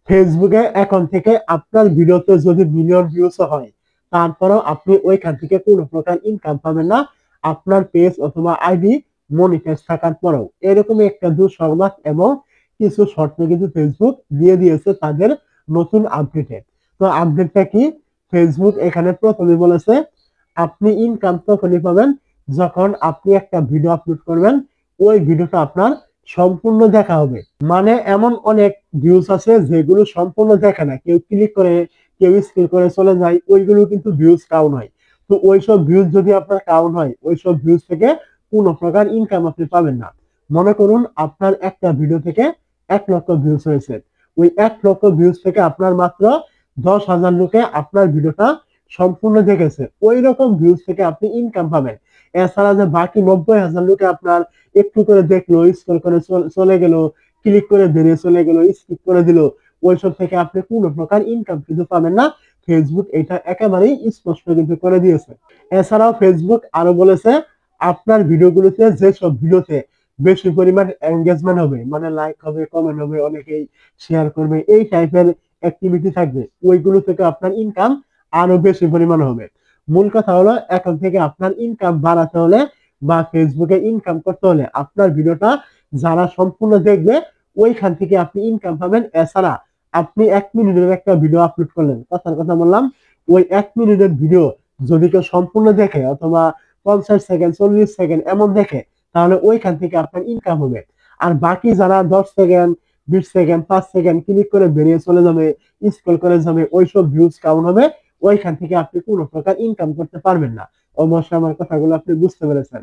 ফেসবুকে এখন থেকে আপনার ভিডিওতে যদি মিলিয়ন ভিউজ হয়, তারপরেও আপনি ওইখান থেকে কোনো প্রকার ইনকাম পাবেন না, আপনার পেজ অথবা আইডি মনিটাইজ থাকার পরেও। এরকমই একটা দুঃসংবাদ এবং কিছু শর্ত কিন্তু ফেসবুক দিয়ে দিয়েছে তাদের নতুন আপডেটে। তো আপডেটটা কি? ফেসবুক এখানে প্রথমে বলেছে আপনি ইনকাম তখনই পাবেন যখন আপনি একটা ভিডিও আপলোড করবেন, ওই ভিডিওটা আপনার সম্পূর্ণ দেখা হবে। মানে এমন অনেক ভিউজ আছে যেগুলো সম্পূর্ণ দেখে না, কেউ ক্লিক করে কেউ স্কিপ করে চলে যায়, ওইগুলো কিন্তু ভিউজ কাউন্ট হয়। তো ওইসব ভিউজ যদি আপনার কাউন্ট হয়, ওইসব ভিউজ থেকে কোনো প্রকার ইনকাম আপনি পাবেন না। মনে করুন আপনার একটা ভিডিও থেকে 1 লক্ষ ভিউজ হয়েছে, ওই 1 লক্ষ ভিউজ থেকে আপনার মাত্র 10,000 লোকে আপনার ভিডিওটা সম্পূর্ণ দেখেছে, ওই রকম ভিউজ থেকে আপনি ইনকাম পাবেন। এছাড়া যে বাকি 90,000 লোকে আপনার একটু করে দেখলো, স্ক্রল করে চলে গেল, ক্লিক করে বেরিয়ে চলে গেল, স্কিপ করে দিল, ওইসব থেকে আপনি কোনো প্রকার ইনকাম কিন্তু পাবেন না। ফেসবুক এটা একেবারেই স্পষ্ট কিন্তু করে দিয়েছে। এছাড়াও ফেসবুক আরো বলেছে আপনার ভিডিওগুলোতে যেসব ভিডিওতে বেশি পরিমাণ এঙ্গেজমেন্ট হবে, মানে লাইক হবে, কমেন্ট হবে, অনেকেই শেয়ার করবে, এই টাইপের অ্যাক্টিভিটি থাকবে, ওইগুলো থেকে আপনার ইনকাম আরো বেশি পরিমাণ হবে। মূল কথা হলো এখন থেকে আপনার ইনকাম বাড়াতে হলে বা ফেসবুকে ইনকাম করতে হলে আপনার ভিডিওটা যারা সম্পূর্ণ দেখবে, ওইখান থেকে আপনি ইনকাম পাবেন। এছাড়া আপনি 1 মিনিটের একটা ভিডিও আপলোড করলেন, কথার কথা বললাম, ওই 1 মিনিটের ভিডিও যদি কেউ সম্পূর্ণ দেখে অথবা 50 সেকেন্ড 40 সেকেন্ড এমন দেখে, তাহলে ওইখান থেকে আপনার ইনকাম হবে। আর বাকি যারা 10 সেকেন্ড 20 সেকেন্ড 5 সেকেন্ড ক্লিক করে বেরিয়ে চলে যাবে, স্ক্রল করে যাবে, ওইসব ভিউজ কাউন্ট হবে, ওইখান থেকে আপনি কোনো প্রকার ইনকাম করতে পারবেন না। অবশ্যই আমার কথাগুলো আপনি বুঝতে পেরেছেন।